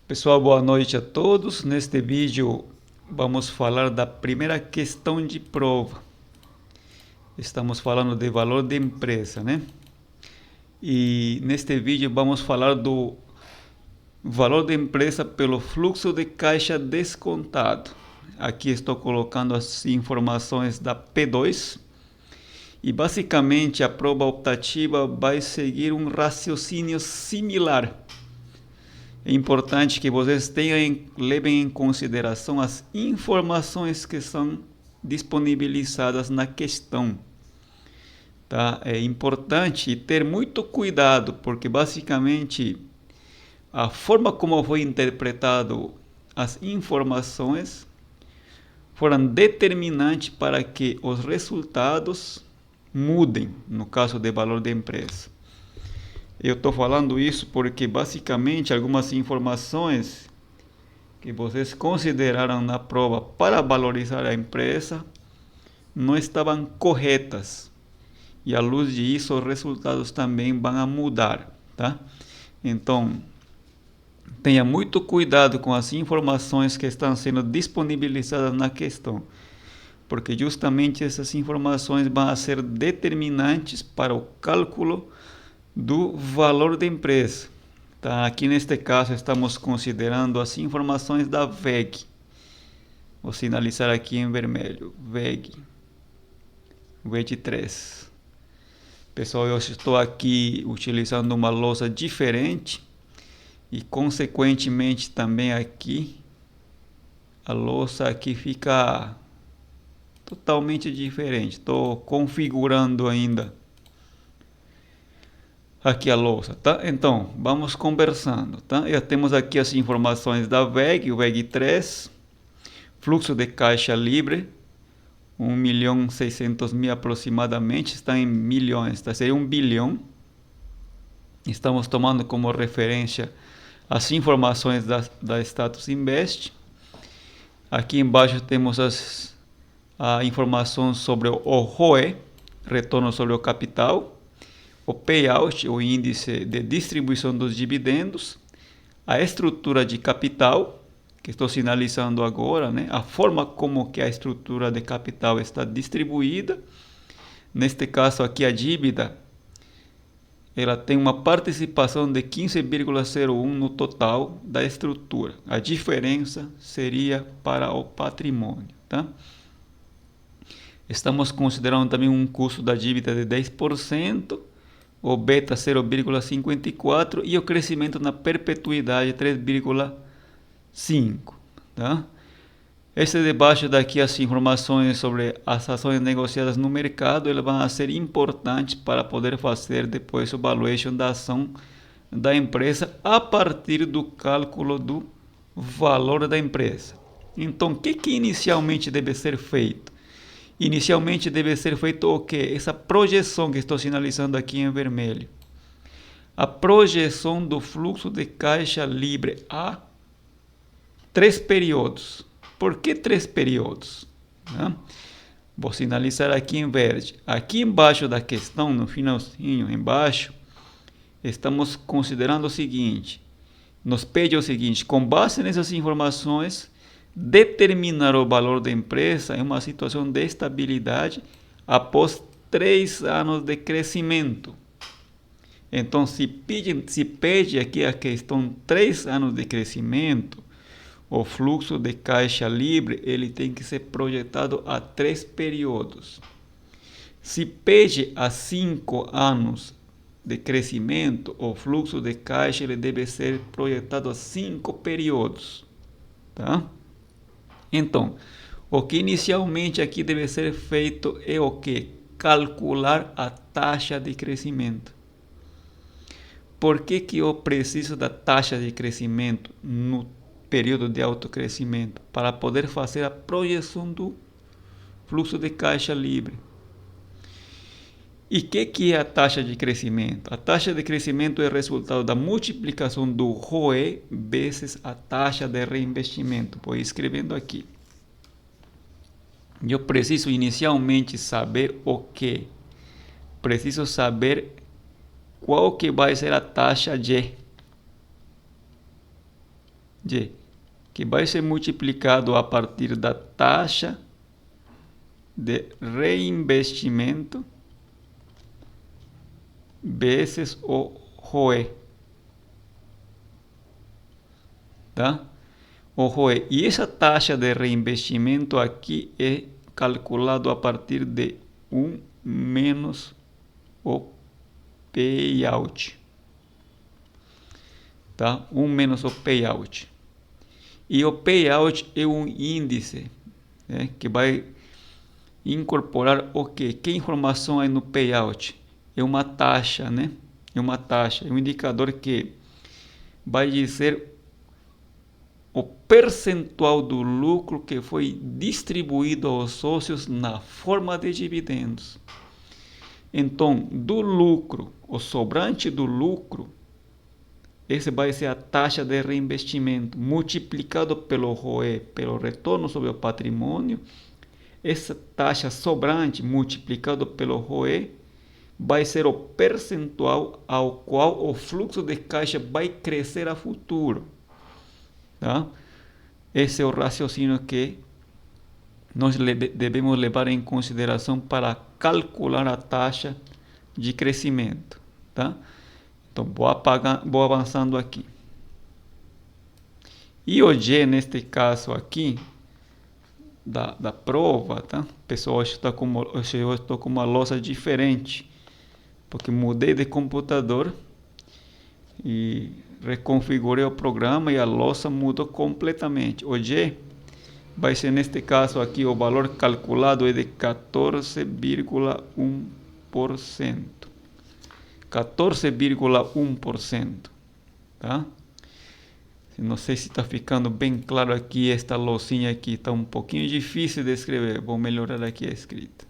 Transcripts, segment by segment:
Pessoal, boa noite a todos. Neste vídeo vamos falar da primeira questão de prova. Estamos falando de valor de empresa, né? E neste vídeo vamos falar do valor de empresa pelo fluxo de caixa descontado. Aqui estou colocando as informações da P2 e basicamente a prova optativa vai seguir um raciocínio similar. É importante que vocês levem em consideração as informações que são disponibilizadas na questão. Tá? É importante ter muito cuidado, porque basicamente a forma como foi interpretado as informações foram determinantes para que os resultados mudem, no caso de valor de empresa. Eu estou falando isso porque basicamente algumas informações que vocês consideraram na prova para valorizar a empresa não estavam corretas. E à luz disso, os resultados também vão a mudar, tá? Então, tenha muito cuidado com as informações que estão sendo disponibilizadas na questão, porque justamente essas informações vão a ser determinantes para o cálculo do valor da empresa. Tá? Aqui neste caso estamos considerando as informações da VEG. Vou sinalizar aqui em vermelho, VEG 3. Pessoal, eu estou aqui utilizando uma lousa diferente e consequentemente também aqui a lousa aqui fica totalmente diferente. Estou configurando ainda aqui a lousa, tá? Então, vamos conversando, tá? Já temos aqui as informações da VEG, o VEG 3, fluxo de caixa livre, 1.600.000 aproximadamente, está em milhões, tá? Seria 1 bilhão. Estamos tomando como referência as informações da Status Invest. Aqui embaixo temos a informação sobre o ROE, retorno sobre o capital, o payout, o índice de distribuição dos dividendos, a estrutura de capital, que estou sinalizando agora, né? A forma como que a estrutura de capital está distribuída. Neste caso aqui a dívida, ela tem uma participação de 15,01 no total da estrutura. A diferença seria para o patrimônio, tá? Estamos considerando também um custo da dívida de 10%, o beta 0,54 e o crescimento na perpetuidade 3,5. Tá? Esse debaixo daqui, as informações sobre as ações negociadas no mercado, elas vão ser importantes para poder fazer depois o valuation da ação da empresa a partir do cálculo do valor da empresa. Então, o que inicialmente deve ser feito? Inicialmente deve ser feito o quê? Essa projeção que estou sinalizando aqui em vermelho. A projeção do fluxo de caixa livre a 3 períodos. Por que 3 períodos? Vou sinalizar aqui em verde. Aqui embaixo da questão, no finalzinho embaixo, estamos considerando o seguinte. Nos pede o seguinte, com base nessas informações, determinar o valor da empresa em uma situação de estabilidade após 3 anos de crescimento. Então, se pede aqui a questão 3 anos de crescimento, o fluxo de caixa livre ele tem que ser projetado a 3 períodos. Se pede a 5 anos de crescimento, o fluxo de caixa ele deve ser projetado a 5 períodos. Tá? Então, o que inicialmente aqui deve ser feito é o que? Calcular a taxa de crescimento. Por que eu preciso da taxa de crescimento no período de alto crescimento? Para poder fazer a projeção do fluxo de caixa livre. E o que é a taxa de crescimento? A taxa de crescimento é resultado da multiplicação do ROE vezes a taxa de reinvestimento. Vou escrevendo aqui. Eu preciso inicialmente saber o que? Preciso saber qual que vai ser a taxa de Y, que vai ser multiplicado a partir da taxa de reinvestimento vezes o ROE. Tá? O ROE. E essa taxa de reinvestimento aqui é calculado a partir de 1 menos o payout. Tá? 1 menos o payout. E o payout é um índice, né, que vai incorporar o quê? Que informação é no payout? É uma taxa, né? É uma taxa, é um indicador que vai dizer o percentual do lucro que foi distribuído aos sócios na forma de dividendos. Então, do lucro, o sobrante do lucro, esse vai ser a taxa de reinvestimento multiplicado pelo ROE, pelo retorno sobre o patrimônio. Essa taxa sobrante multiplicado pelo ROE vai ser o percentual ao qual o fluxo de caixa vai crescer a futuro. Tá? Esse é o raciocínio que nós devemos levar em consideração para calcular a taxa de crescimento. Tá? Então, vou avançando aqui. E o G, neste caso aqui, da prova, tá? Pessoal, hoje eu estou com uma lousa diferente, porque mudei de computador e reconfigurei o programa e a lousa mudou completamente. O G vai ser, neste caso aqui, o valor calculado é de 14,1%. 14,1%. Tá? Não sei se está ficando bem claro aqui, esta lousinha aqui está um pouquinho difícil de escrever. Vou melhorar aqui a escrita.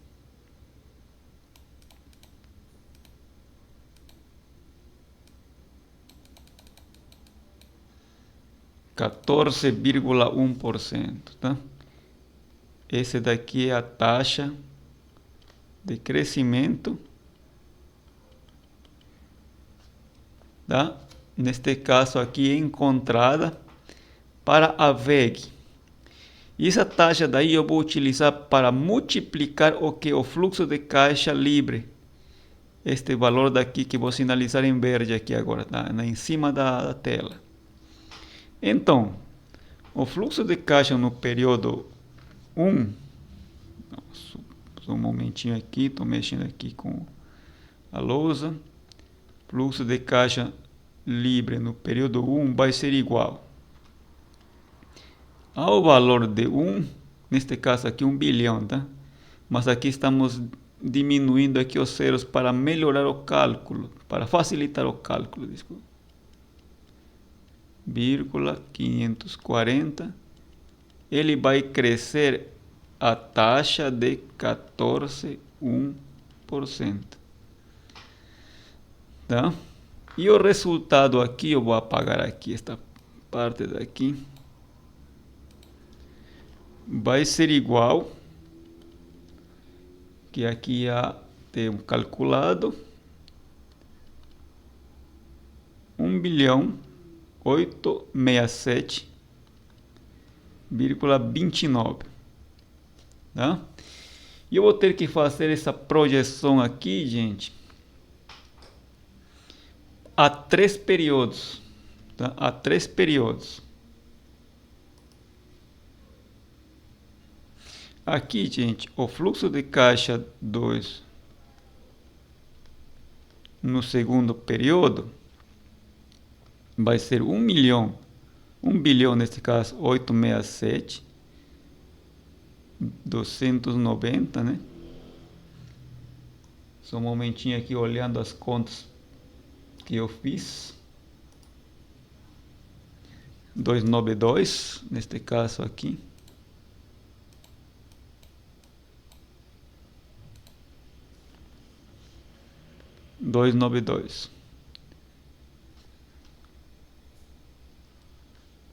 (14,1%). Tá? Esse daqui é a taxa de crescimento, tá? Neste caso aqui é encontrada para a VEG. E essa taxa daí eu vou utilizar para multiplicar o fluxo de caixa livre. Este valor daqui que vou sinalizar em verde aqui agora, tá? Em cima da tela. Então, o fluxo de caixa no período 1, só um momentinho aqui, estou mexendo aqui com a lousa. Fluxo de caixa livre no período 1 vai ser igual ao valor de 1, neste caso aqui 1 bilhão, tá? Mas aqui estamos diminuindo aqui os zeros para melhorar o cálculo, para facilitar o cálculo, desculpa. 540, ele vai crescer a taxa de 14,1%. Tá? E o resultado aqui, eu vou apagar aqui esta parte daqui, vai ser igual, que aqui já tem calculado, 1.867,29. Tá? E eu vou ter que fazer essa projeção aqui, gente, a 3 períodos, tá? A 3 períodos. Aqui, gente, o fluxo de caixa 2 no segundo período vai ser 1 milhão, 1 bilhão nesse caso, 867,290, né? Só um momentinho aqui olhando as contas que eu fiz. 292 neste caso aqui.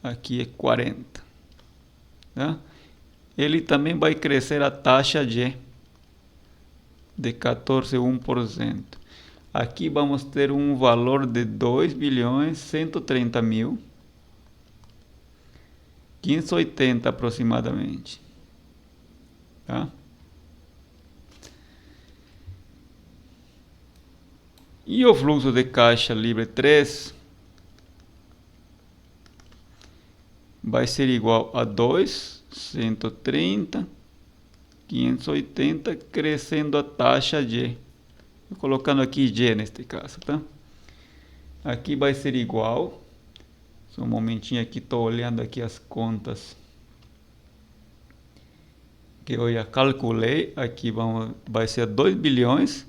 Aqui é 40. Tá? Ele também vai crescer a taxa de 14,1%. Aqui vamos ter um valor de 2.130.000. 580 aproximadamente. Tá? E o fluxo de caixa livre 3 vai ser igual a 2, 130, 580, crescendo a taxa G. Estou colocando aqui G neste caso, tá? Aqui vai ser igual. Só um momentinho aqui, estou olhando aqui as contas que eu já calculei. Aqui vai ser 2 bilhões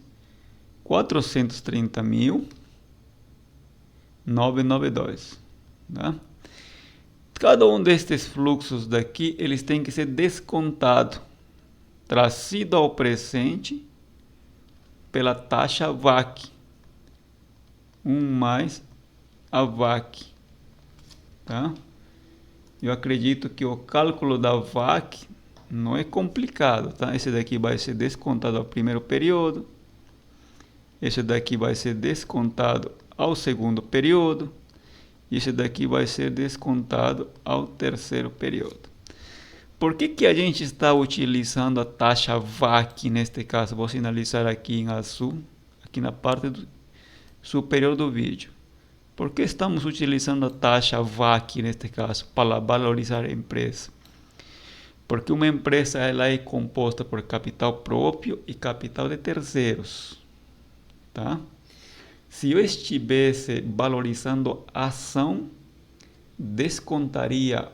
430 mil 992, tá? Cada um destes fluxos daqui, eles têm que ser descontados, trazido ao presente pela taxa VAC, 1 mais a VAC, tá? Eu acredito que o cálculo da VAC não é complicado, tá? Esse daqui vai ser descontado ao primeiro período, esse daqui vai ser descontado ao segundo período, e esse daqui vai ser descontado ao terceiro período. Por que a gente está utilizando a taxa VAC neste caso? Vou sinalizar aqui em azul, aqui na parte superior do vídeo. Por que estamos utilizando a taxa VAC neste caso? Para valorizar a empresa. Porque uma empresa ela é composta por capital próprio e capital de terceiros. Tá? Se eu estivesse valorizando a ação, descontaria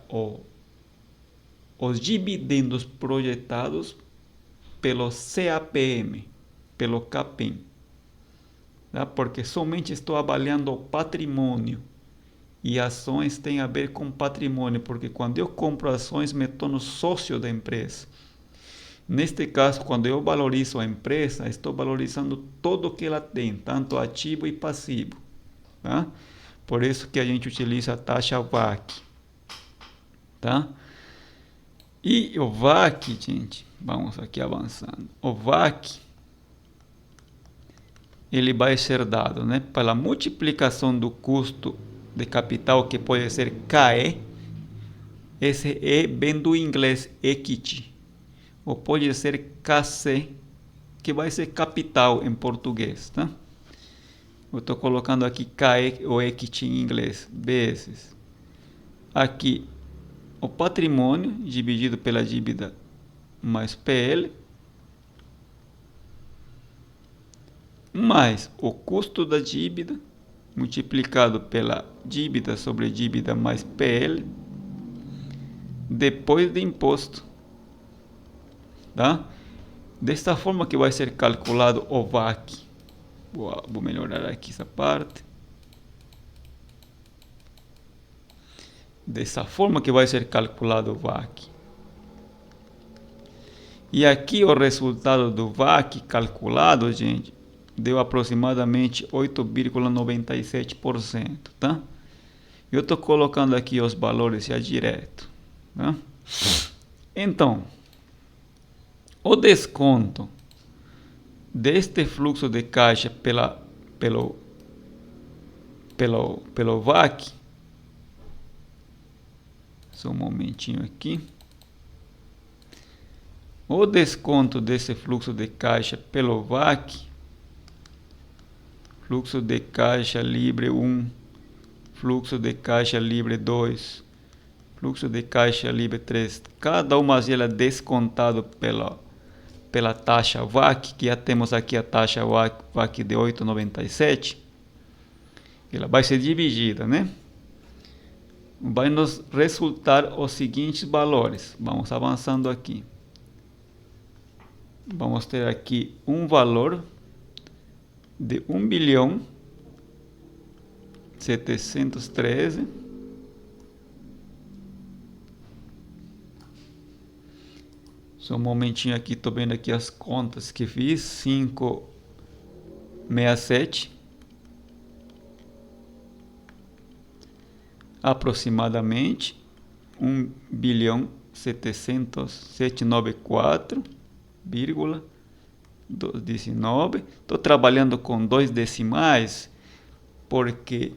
os dividendos projetados pelo CAPM, pelo CAPM. Tá? Porque somente estou avaliando o patrimônio. E ações têm a ver com patrimônio, porque quando eu compro ações, me torno sócio da empresa. Neste caso, quando eu valorizo a empresa, estou valorizando tudo o que ela tem, tanto ativo e passivo. Tá? Por isso que a gente utiliza a taxa VAC. Tá? E o VAC, gente, vamos aqui avançando. O VAC, ele vai ser dado, né, pela multiplicação do custo de capital, que pode ser KE. Esse E vem do inglês equity. Ou pode ser KC, que vai ser capital em português, tá? Eu estou colocando aqui KE ou equity em inglês, vezes. Aqui, o patrimônio dividido pela dívida mais PL, mais o custo da dívida, multiplicado pela dívida sobre dívida mais PL, depois de imposto. Tá? Desta forma que vai ser calculado o VAC. Vou melhorar aqui essa parte. Dessa forma que vai ser calculado o VAC. E aqui o resultado do VAC calculado, gente, deu aproximadamente 8,97%, tá? Eu estou colocando aqui os valores já direto, tá? Então, o desconto deste fluxo de caixa pelo VAC, só um momentinho aqui. O desconto desse fluxo de caixa pelo VAC, fluxo de caixa livre 1, fluxo de caixa livre 2, fluxo de caixa livre 3, cada uma delas descontado pela taxa VAC, que já temos aqui a taxa VAC de 8,97, ela vai ser dividida, né? Vai nos resultar os seguintes valores. Vamos avançando aqui. Vamos ter aqui um valor de 1 bilhão 713 só um momentinho aqui, estou vendo aqui as contas que fiz. 567 aproximadamente 1 bilhão 794,19. Estou trabalhando com 2 decimais porque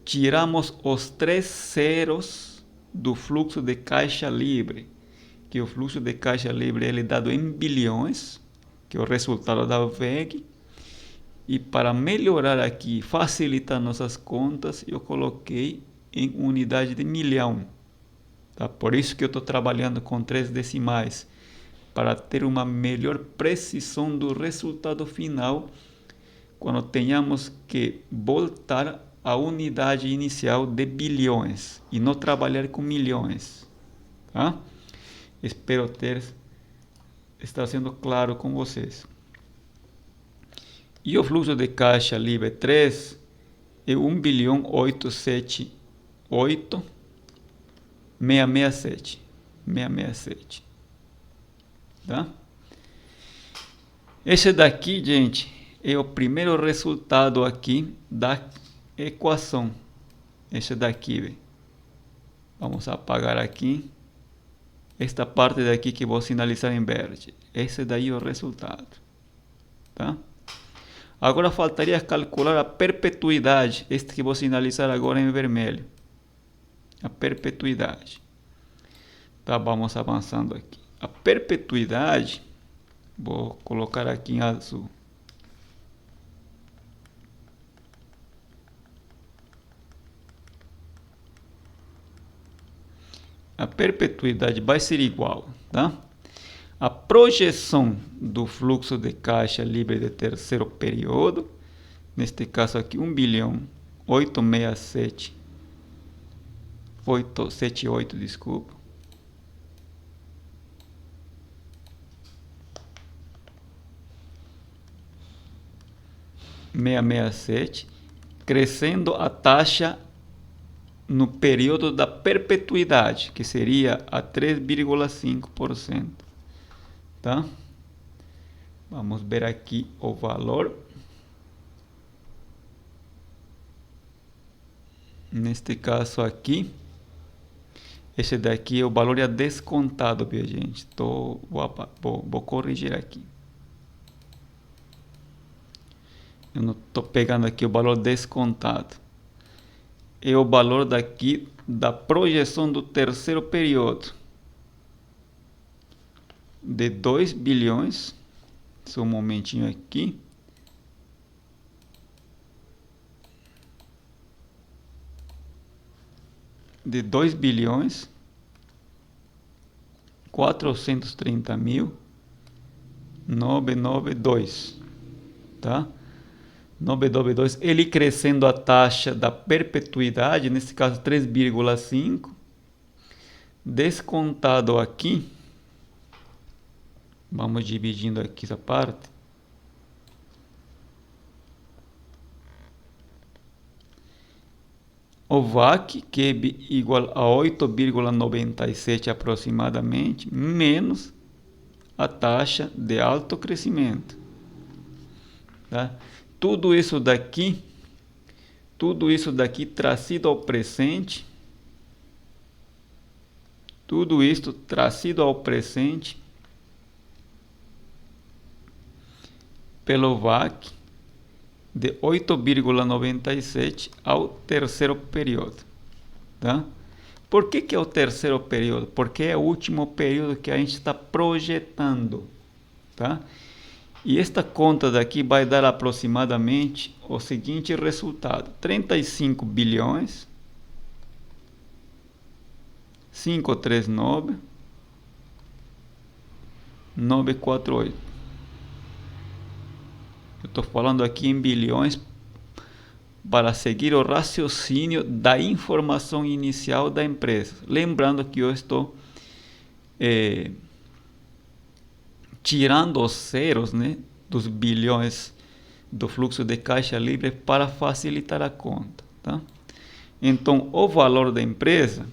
tiramos os 3 zeros do fluxo de caixa livre, que o fluxo de caixa livre ele é dado em bilhões, que é o resultado da WEG. E para melhorar aqui, facilitar nossas contas, eu coloquei em unidade de milhão. Tá? Por isso que eu estou trabalhando com 3 decimais, para ter uma melhor precisão do resultado final, quando tenhamos que voltar à unidade inicial de bilhões e não trabalhar com milhões. Tá? Espero estar sendo claro com vocês. E o fluxo de caixa livre 3 é 1.878.667. Tá? Esse daqui, gente, é o primeiro resultado aqui da equação. Esse daqui, véio. Vamos apagar aqui. Esta parte daqui que vou sinalizar em verde. Esse daí é o resultado. Tá? Agora faltaria calcular a perpetuidade. Este que vou sinalizar agora em vermelho. A perpetuidade. Tá, vamos avançando aqui. A perpetuidade, vou colocar aqui em azul. A perpetuidade vai ser igual, tá? A projeção do fluxo de caixa livre de terceiro período, neste caso aqui 1.878, desculpa. Crescendo a taxa no período da perpetuidade, que seria a 3,5%. Tá? Vamos ver aqui o valor. Neste caso aqui, esse daqui é o valor já descontado, viu, gente? Vou corrigir aqui. Eu não estou pegando aqui o valor descontado. É o valor daqui da projeção do terceiro período. De 2 bilhões. Só um momentinho aqui. De 2 bilhões 430.992, tá? 992, ele crescendo a taxa da perpetuidade, nesse caso 3,5, descontado aqui, vamos dividindo aqui essa parte, o VAC, que é igual a 8,97 aproximadamente, menos a taxa de alto crescimento. Tá? Tudo isso daqui trazido ao presente, tudo isso trazido ao presente pelo VAC de 8,97 ao terceiro período. Tá? Por que é o terceiro período? Porque é o último período que a gente está projetando. Tá? E esta conta daqui vai dar aproximadamente o seguinte resultado: 35 bilhões 539 948. Eu estou falando aqui em bilhões para seguir o raciocínio da informação inicial da empresa. Lembrando que eu estou tirando os zeros, né, dos bilhões do fluxo de caixa livre para facilitar a conta. Tá? Então, o valor da empresa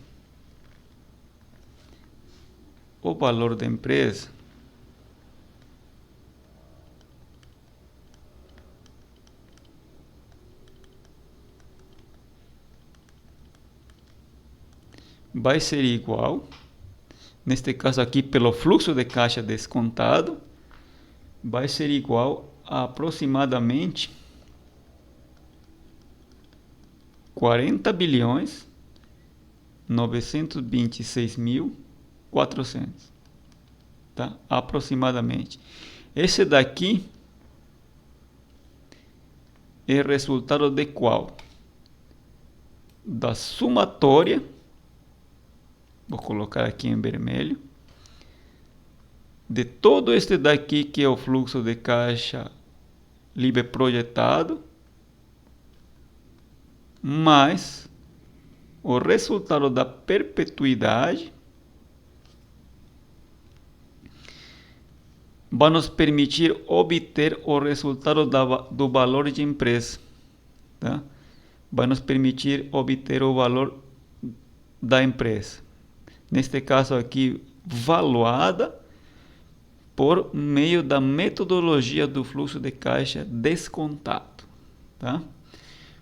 vai ser igual, neste caso aqui pelo fluxo de caixa descontado, vai ser igual a aproximadamente 40 bilhões 926.400, tá? Aproximadamente. Esse daqui é resultado de qual? Da somatória, vou colocar aqui em vermelho, de todo este daqui que é o fluxo de caixa livre projetado, mais o resultado da perpetuidade, vai nos permitir obter o resultado do valor de empresa, tá? Vai nos permitir obter o valor da empresa. Neste caso aqui, valuada por meio da metodologia do fluxo de caixa descontado, tá?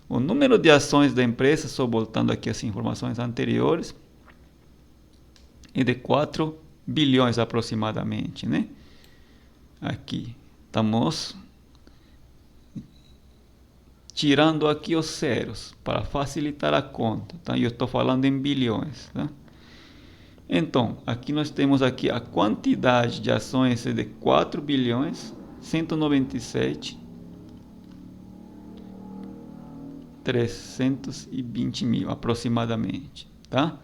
O número de ações da empresa, só voltando aqui às informações anteriores, é de 4 bilhões aproximadamente, né? Aqui estamos tirando aqui os zeros para facilitar a conta, tá? Eu estou falando em bilhões, tá? Então, aqui nós temos aqui a quantidade de ações de 4 bilhões 197 320 mil aproximadamente, tá?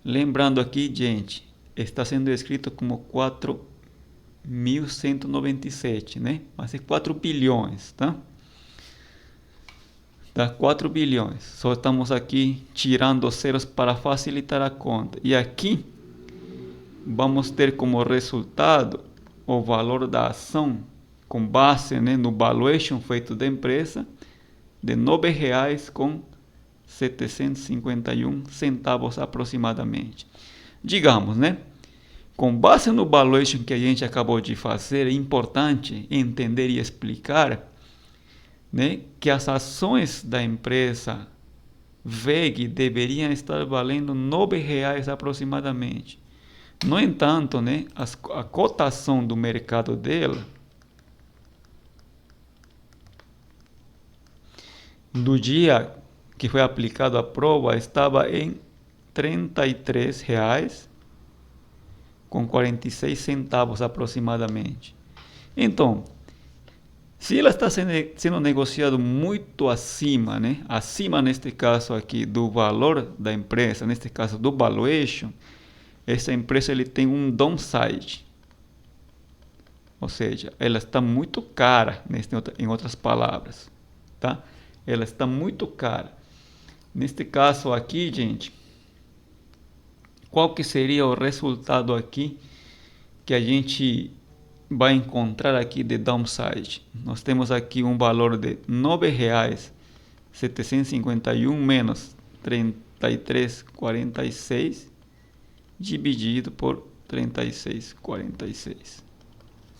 Lembrando aqui, gente, está sendo escrito como 4.197, né? Mas é 4 bilhões, tá? Dá 4 bilhões. Só estamos aqui tirando os zeros para facilitar a conta. E aqui vamos ter como resultado o valor da ação com base, né, no valuation feito da empresa de R$ 9,751 aproximadamente. Digamos, né? Com base no valuation que a gente acabou de fazer, é importante entender e explicar, né, que as ações da empresa VEG deveriam estar valendo R$ 9,00 aproximadamente. No entanto, né, a cotação do mercado dela, do dia que foi aplicado a prova, estava em R$ 33,46 aproximadamente. Então, se ela está sendo negociada muito acima, né? Acima neste caso aqui do valor da empresa, neste caso do valuation, essa empresa ele tem um downside. Ou seja, ela está muito cara, em outras palavras, tá? Ela está muito cara. Neste caso aqui, gente, qual que seria o resultado aqui que a gente vai encontrar aqui de downside? Nós temos aqui um valor de R$ 9,751 menos 33,46 dividido por 36,46,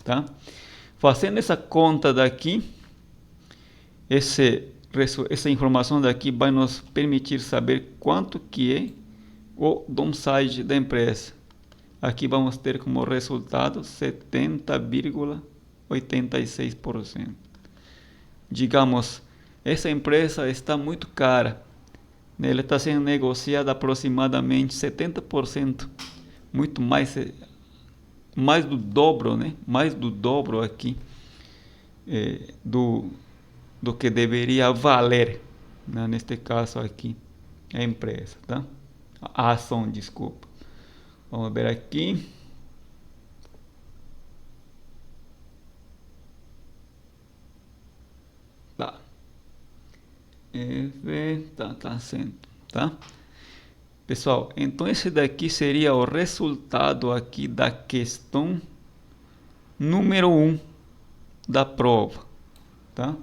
tá? Fazendo essa conta daqui, essa informação daqui vai nos permitir saber quanto que é o downside da empresa. Aqui vamos ter como resultado 70,86%. Digamos, essa empresa está muito cara. Ela está sendo negociada aproximadamente 70%. Muito mais do dobro, né? Mais do dobro aqui do que deveria valer, né? Neste caso aqui, a empresa, tá? A ação, desculpa. Vamos ver aqui. Tá. Tá sendo, tá? Pessoal, então esse daqui seria o resultado aqui da questão número 1 da prova, tá?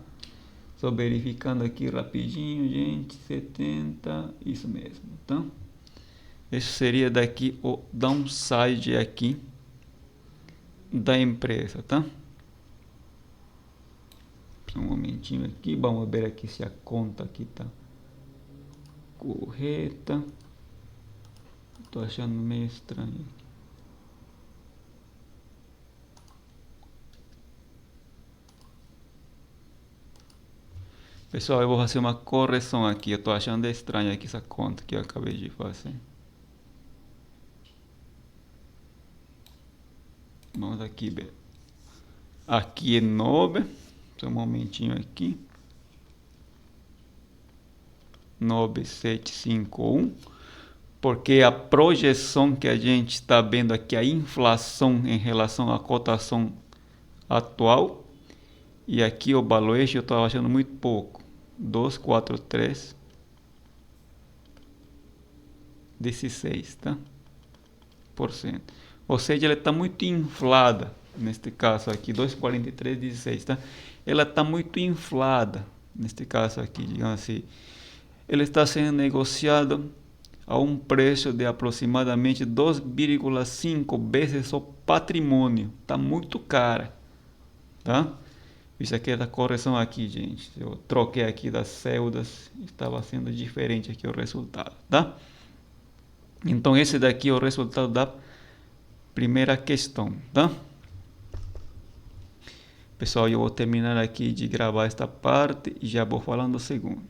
Só verificando aqui rapidinho, gente, 70, isso mesmo, tá? Esse seria daqui o downside aqui da empresa, tá? Um momentinho aqui, vamos ver aqui se a conta aqui tá correta. Tô achando meio estranho. Pessoal, eu vou fazer uma correção aqui. Eu estou achando estranha aqui essa conta que eu acabei de fazer. Vamos aqui ver. Aqui é 9. Só um momentinho aqui. 9751. Porque a projeção que a gente está vendo aqui, a inflação em relação à cotação atual. E aqui o valuation eu estou achando muito pouco. 243 16, tá? Por cento. Ou seja, ela está muito inflada. Neste caso aqui, 243,16, tá? Ela está muito inflada. Neste caso aqui, digamos assim. Ele está sendo negociado a um preço de aproximadamente 2,5 vezes o patrimônio. Está muito cara, tá? Isso aqui é da correção aqui, gente. Eu troquei aqui das celdas, estava sendo diferente aqui o resultado, tá? Então esse daqui é o resultado da primeira questão, tá? Pessoal, eu vou terminar aqui de gravar esta parte e já vou falando o segundo.